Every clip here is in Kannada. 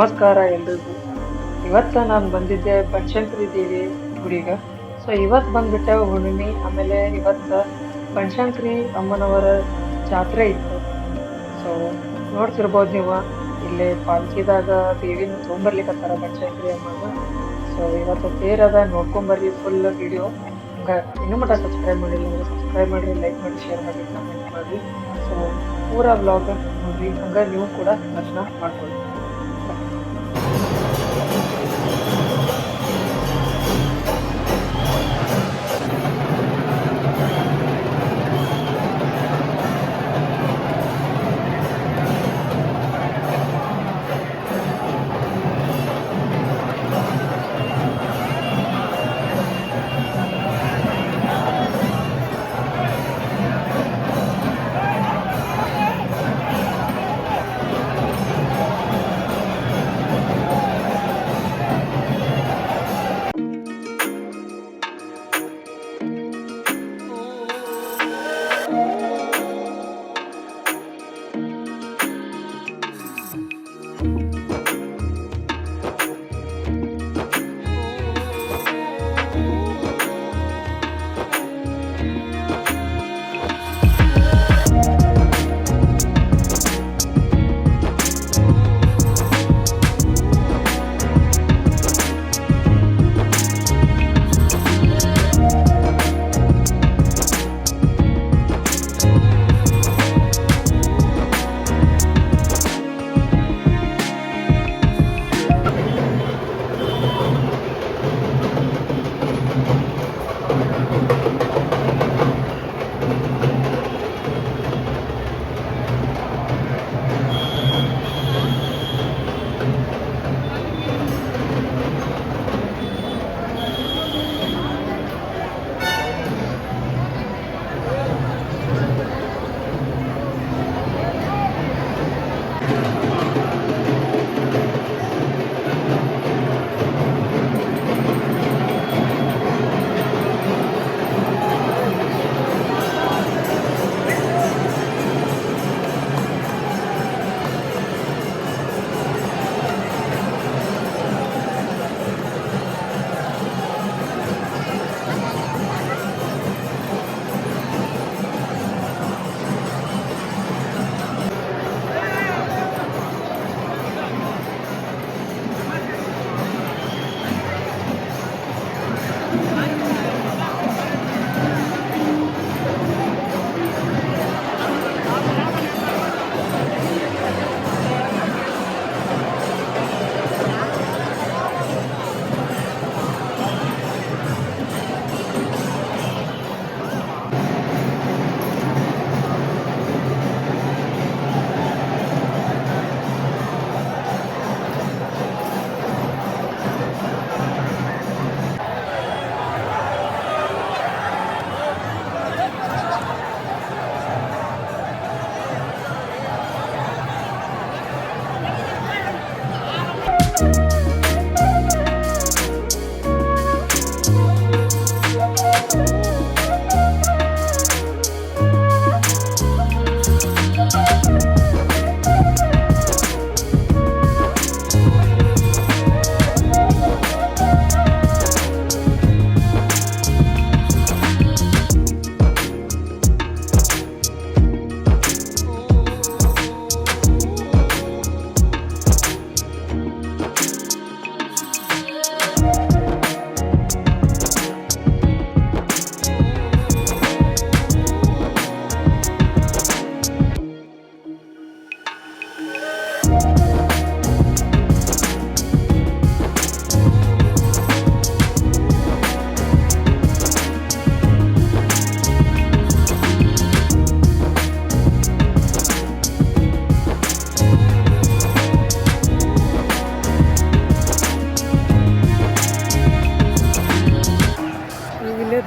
ನಮಸ್ಕಾರ ಎಲ್ರಿಗೂ. ಇವತ್ತು ನಾನು ಬಂದಿದ್ದೆ ಬನಶಂಕರಿ ದೇವಿ ಗುಡಿಗೆ. ಸೊ ಇವತ್ತು ಬಂದ್ಬಿಟ್ಟೆ ಹುಣ್ಣಿಮೆ, ಆಮೇಲೆ ಇವತ್ತು ಬನಶಂಕರಿ ಅಮ್ಮನವರ ಜಾತ್ರೆ ಇತ್ತು. ಸೊ ನೋಡ್ತಿರ್ಬೋದು ನೀವು, ಇಲ್ಲಿ ಪಾಲ್ಕಿದಾಗ ದೇವಿನ ತೊಗೊಂಬರ್ಲಿಕ್ಕತ್ತಾರ ಬನಶಂಕರಿ ಅಮ್ಮನ. ಸೊ ಇವತ್ತು ತೇರದ ನೋಡ್ಕೊಂಬರ್ರಿ ಫುಲ್ ವಿಡಿಯೋ. ಹಂಗೆ ಇನ್ನೂ ಮಟ್ಟ ಸಬ್ಸ್ಕ್ರೈಬ್ ಮಾಡಿಲ್ಲ ಅಂದ್ರೆ ಸಬ್ಸ್ಕ್ರೈಬ್ ಮಾಡಿರಿ, ಲೈಕ್ ಮಾಡಿ, ಶೇರ್ ಮಾಡಿ, ಕಮೆಂಟ್ ಮಾಡಿ. ಸೊ ಪೂರಾ ಬ್ಲಾಗ್ ನೋಡ್ರಿ, ಹಂಗೆ ನೀವು ಕೂಡ ದರ್ಶನ ಮಾಡ್ಕೊಳ್ಳಿ.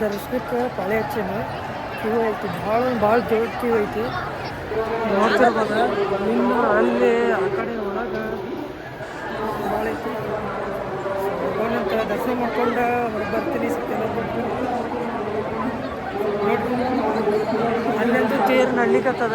ದರ್ಶನಕ್ಕೆ ಪಾಳೆ ಹಚ್ಚೇನ ಕ್ಯೂ ಐತಿ, ಭಾಳ ದೊಡ್ಡ ಕ್ಯೂ ಐತಿ. ನೋಡ್ತಿರ್ಬೋದು ಇನ್ನು ಅಲ್ಲಿ ಆ ಕಡೆ ಒಳಗೆ ಭಾಳ ಐತಿ. ಹೋಗೋಣಂತ ದರ್ಶನ ಮಾಡ್ಕೊಂಡು ಹೊರಗೆ ಬರ್ತೀನಿ. ಸಿಗ್ತೇನೆ ನೋಡ್ರಿ, ಅಲ್ಲಂತೂ ತೇರು ನಡ್ಲಿಕ್ಕತ್ತದ.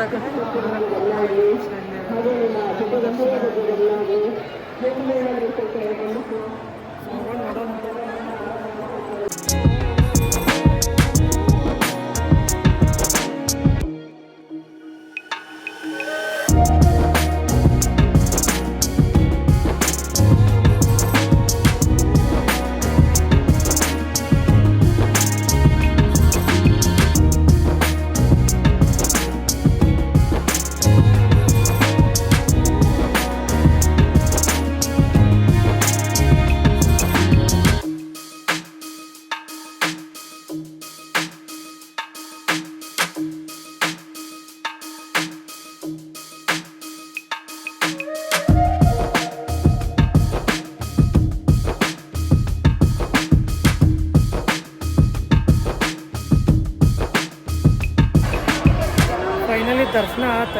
ಫೈನಲಿ ದರ್ಶನ ಆತ.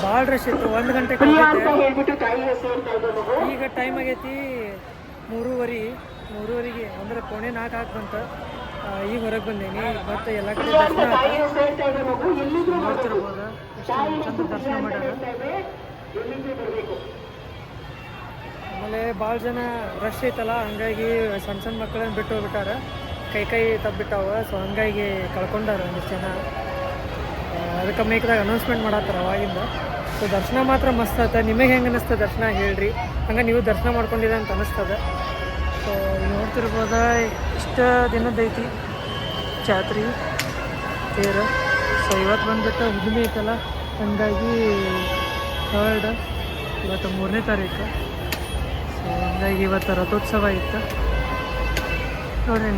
ಭಾಳ ರಶ್ ಇತ್ತು. 1 ಗಂಟೆಗೆ ಈಗ ಟೈಮ್ ಆಗೈತಿ 3:30 ಅಂದ್ರೆ 3:45 ಆಗಿ ಬಂತು. ಈಗ ಹೊರಗೆ ಬಂದೇನಿ. ಮತ್ತು ಎಲ್ಲ ಕಡೆ ದರ್ಶನ ನೋಡ್ತಿರ್ಬೋದು ಎಷ್ಟು ಚಂದ ದರ್ಶನ ಮಾಡ್ಯಾರ. ಆಮೇಲೆ ಭಾಳ ಜನ ರಶ್ ಐತಲ್ಲ, ಹಂಗಾಗಿ ಸಣ್ಣ ಮಕ್ಕಳನ್ನ ಬಿಟ್ಟು ಹೋಗ್ಬಿಟ್ಟಾರ. ಕೈ ತಬ್ಬಿಟ್ಟಾವ. ಸೊ ಹಂಗಾಗಿ ಕಳ್ಕೊಂಡಾರ ಒಂದಿಷ್ಟು ಜನ. ಅದಕ್ಕೆ ಮೇಕ್ದಾಗ ಅನೌನ್ಸ್ಮೆಂಟ್ ಮಾಡತ್ತಾರ ಅವಾಗಿಂದ. ಸೊ ದರ್ಶನ ಮಾತ್ರ ಮಸ್ತ್ ಆತ. ನಿಮಗೆ ಹೆಂಗೆ ಅನ್ನಿಸ್ತದೆ ದರ್ಶನ ಹೇಳ್ರಿ. ಹಂಗೆ ನೀವು ದರ್ಶನ ಮಾಡ್ಕೊಂಡಿದೆ ಅಂತ ಅನ್ನಿಸ್ತದೆ. ಸೊ ನೋಡ್ತಿರ್ಬೋದ ಇಷ್ಟು ದಿನದೈತಿ ಜಾತ್ರೆ ತೇರು. ಸೊ ಇವತ್ತು ಬಂದ್ಬಿಟ್ಟು ಹುಣ್ಣಿಮೆ ಐತಲ್ಲ, ಹಂಗಾಗಿ 3rd, ಇವತ್ತು 3ನೇ ತಾರೀಕು. ಸೊ ಹಂಗಾಗಿ ಇವತ್ತು ರಥೋತ್ಸವ ಇತ್ತು ನೋಡ್ರಿ.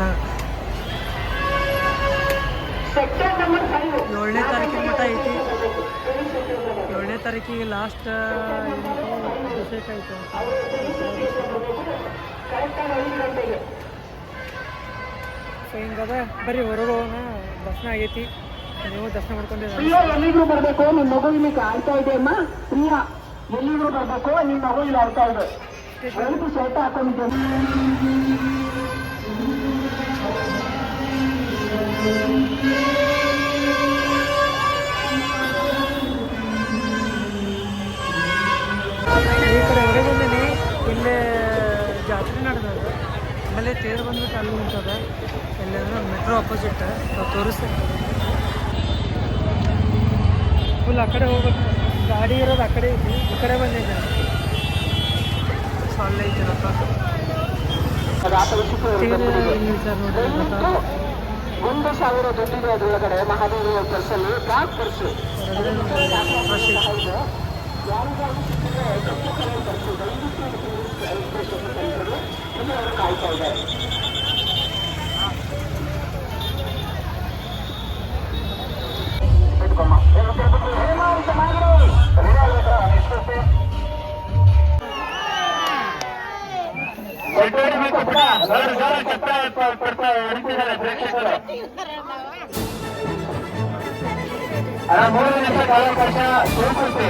7ನೇ ತಾರೀಕಿನ ಮಟ್ಟ ಐತಿ. 7ನೇ ತಾರೀಕಿಗೆ ಲಾಸ್ಟ್ ಅಭಿಷೇಕ ಐತೆ. ಸೊ ಹಿಂಗದ ಬರ್ರಿ ಹೊರಗೆ ಹೋಗೋಣ. ದರ್ಶನ ಆಗೈತಿ. ನೀವು ದರ್ಶನ ಮಾಡ್ಕೊಂಡಿದ್ದೀರ. ಎಲ್ಲಿಗೂ ಬರಬೇಕು. ನಿಮ್ಮ ಮಗು ಇಲ್ಲಿ ಆಡ್ತಾ ಇದೆ ಅಮ್ಮ. ಪ್ರಿಯಾ ಎಲ್ಲಿಗೂ ಬರಬೇಕು. ನಿಮ್ಮ ಮಗು ಇಲ್ಲಿ ಆಡ್ತಾ ಇದೆ. ಶರ್ಟ್ ಹಾಕೊಂಡಿದ್ದೇನೆ. ಈ ಕಡೆ ಹೊರಗೆ ಬಂದೀನಿ. ಇಲ್ಲೇ ಜಾತ್ರೆ ನಡೆದದ. ಆಮೇಲೆ ತೇರು ಬಂದ್ಬಿಟ್ಟು ಅಲ್ಲಿ ನಿಂತದ. ಎಲ್ಲಂದ್ರೆ ಮೆಟ್ರೋ ಅಪೋಸಿಟ್ ತೋರಿಸ್ತೇನೆ. ಫುಲ್ ಆ ಕಡೆ ಹೋಗ್ಬೇಕು. ಗಾಡಿ ಇರೋದು ಆ ಕಡೆ ಐತಿ. ಈ ಕಡೆ ಬಂದಿದ್ದೆ. ಸೊ ಅಲ್ಲೇ ಐತಿ ರಥ. ತೇರು ನಿಲ್ಸಾರ ನೋಡ್ರಿ ರಥ. 1,000 ದುಡ್ಡಿದೆ ಅದರೊಳಗಡೆ. ಮಹಾದೇವಿಯ ಪರ್ಸಲ್ಲಿ ಬ್ಲಾಕ್ ಪರ್ಸು. ಕಾಯ್ತಾ ಇದ್ದಾರೆ. ಪ್ರೇಕ್ಷಕರು 3 ನಿಮಿಷ ಕಾಲಾವಕಾಶ. ಶಿವಕುಸ್ತಿ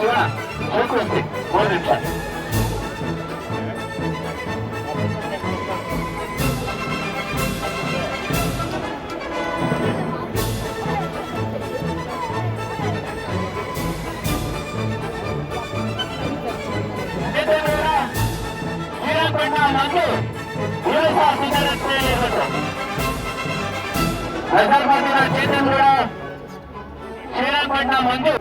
ಶಿವಕುಸ್ತಿ 3 ನಿಮಿಷ. ಶ್ರೀರಂಗಪಟ್ಟಣ ಮಂಜು.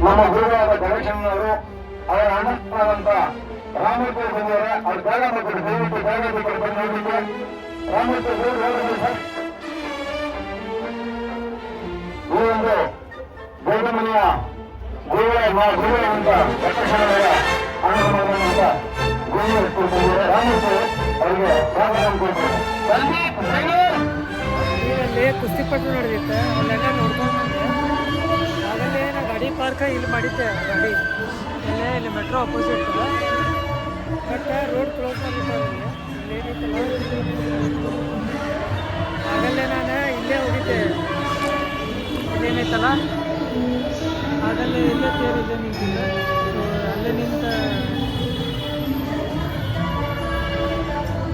ನಮ್ಮ ಗುರುಗಳಾದ ಗಣೇಶನವರು ಅವರ ಅಣ್ಣನಾದಂತ ರಾಮೂರ್ತಿ ಬಂದವರ ಅವ್ರ ಜಾಗ ಮಾಡ್ತಾರೆ. ದಯವಿಟ್ಟು ಜಾಗ ಬಂದು ನೋಡಲಿಕ್ಕೆ ರಾಮೂರ್ತಿ ಈ ಒಂದು ಗೌಡ ಮನೆಯ ಕುಸ್ತಿಪಟ್ಟು ನಡೆದಿತ್ತು, ಅಲ್ಲೆಲ್ಲ ನೋಡ್ಕೊಂಡು ಬಂದೆ. ಆಗಲೇ ನಾ ಗಾಡಿ ಪಾರ್ಕ ಇಲ್ಲಿ ಮಾಡಿದ್ದೆ, ಗಾಡಿ ಇಲ್ಲಿ metro opposite. But road close ಮಾಡಿದ್ದಾರೆ ಇಲ್ಲೇನಿತ್ತಲ್ಲ. ಆಗಲೇ ನಾನು ಇಲ್ಲೇ ಹೋಗಿದ್ದೆ, ಇಲ್ಲೇನೈತಲ್ಲ ಆಗಲೇ ಇಲ್ಲೇ ತೇರಿದ್ದೆ ನಿಂತಿದ್ದೆ. ಸೊ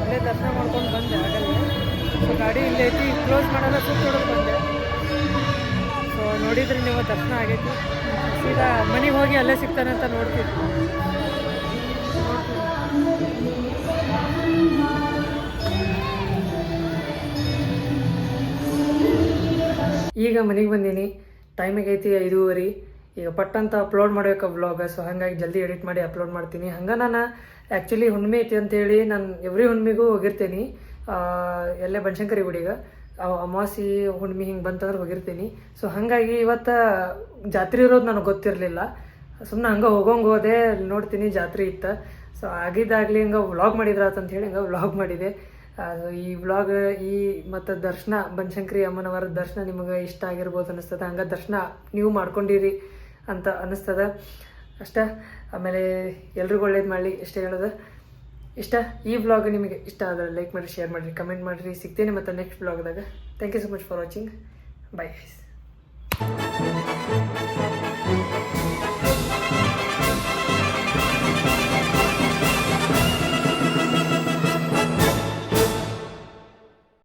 ಅಲ್ಲೇ ದರ್ಶನ ಮಾಡ್ಕೊಂಡು ಬಂದೆ ಆಗಲೇ. ಸೊ ಗಾಡಿ ಇಲ್ಲೇ ಐತಿ, ಕ್ಲೋಸ್ ಮಾಡಲ್ಲ, ಸುತ್ತ ನೋಡೋಕೆ ಬಂದೆ. ಸೊ ನೋಡಿದ್ರಿ ನೀವು, ದರ್ಶನ ಆಗೈತಿ. ಸೀದಾ ಮನೆಗೆ ಹೋಗಿ ಅಲ್ಲೇ ಸಿಗ್ತಾನೆ ಅಂತ ನೋಡ್ತೀವಿ. ಈಗ ಮನೆಗೆ ಬಂದೀನಿ, ಟೈಮಿಗೆ ಐತಿ 5:30. ಈಗ ಪಟ್ಟಂತ ಅಪ್ಲೋಡ್ ಮಾಡಬೇಕು ವ್ಲಾಗ್. ಸೊ ಹಾಗಾಗಿ ಜಲ್ದಿ ಎಡಿಟ್ ಮಾಡಿ ಅಪ್ಲೋಡ್ ಮಾಡ್ತೀನಿ. ಹಂಗೆ ನಾನು ಆ್ಯಕ್ಚುಲಿ ಹುಣ್ಣಿಮೆ ಐತಿ ಅಂತೇಳಿ ನಾನು ಎವ್ರಿ ಹುಣ್ಣಿಮೆಗೂ ಹೋಗಿರ್ತೀನಿ, ಎಲ್ಲೇ ಬನಶಂಕರಿ ಗುಡಿಗೆ. ಅಮಾವಾಸ್ಯೆ ಹುಣ್ಣಿಮೆ ಹಿಂಗೆ ಬಂತಂದ್ರೆ ಹೋಗಿರ್ತೀನಿ. ಸೊ ಹಾಗಾಗಿ ಇವತ್ತು ಜಾತ್ರೆ ಇರೋದು ನನಗೆ ಗೊತ್ತಿರಲಿಲ್ಲ. ಸುಮ್ಮನೆ ಹಂಗೆ ಹೋದೆ, ನೋಡ್ತೀನಿ ಜಾತ್ರೆ ಇತ್ತು. ಸೊ ಆಗಿದ್ದಾಗಲಿ ಹಂಗೆ ವ್ಲಾಗ್ ಮಾಡಿದ್ರಾತಂತ ಹೇಳಿ ಹಂಗೆ ವ್ಲಾಗ್ ಮಾಡಿದೆ. ಈ ವ್ಲಾಗ್ ಮತ್ತು ದರ್ಶನ, ಬನಶಂಕರಿ ಅಮ್ಮನವರ ದರ್ಶನ ನಿಮಗೆ ಇಷ್ಟ ಆಗಿರ್ಬೋದು ಅನ್ನಿಸ್ತದೆ. ಹಂಗೆ ದರ್ಶನ ನೀವು ಮಾಡ್ಕೊಂಡಿರಿ ಅಂತ ಅನ್ನಿಸ್ತದೆ ಅಷ್ಟೇ. ಆಮೇಲೆ ಎಲ್ರಿಗೂ ಒಳ್ಳೇದು ಮಾಡಲಿ ಇಷ್ಟೇ ಹೇಳೋದು. ಈ ವ್ಲಾಗ್ ನಿಮಗೆ ಇಷ್ಟ ಆದರೆ ಲೈಕ್ ಮಾಡಿ, ಶೇರ್ ಮಾಡಿರಿ, ಕಮೆಂಟ್ ಮಾಡಿರಿ. ಸಿಗ್ತೀನಿ ಮತ್ತು ನೆಕ್ಸ್ಟ್ ವ್ಲಾಗ್ದಾಗ. Thank you so much for watching. Bye guys.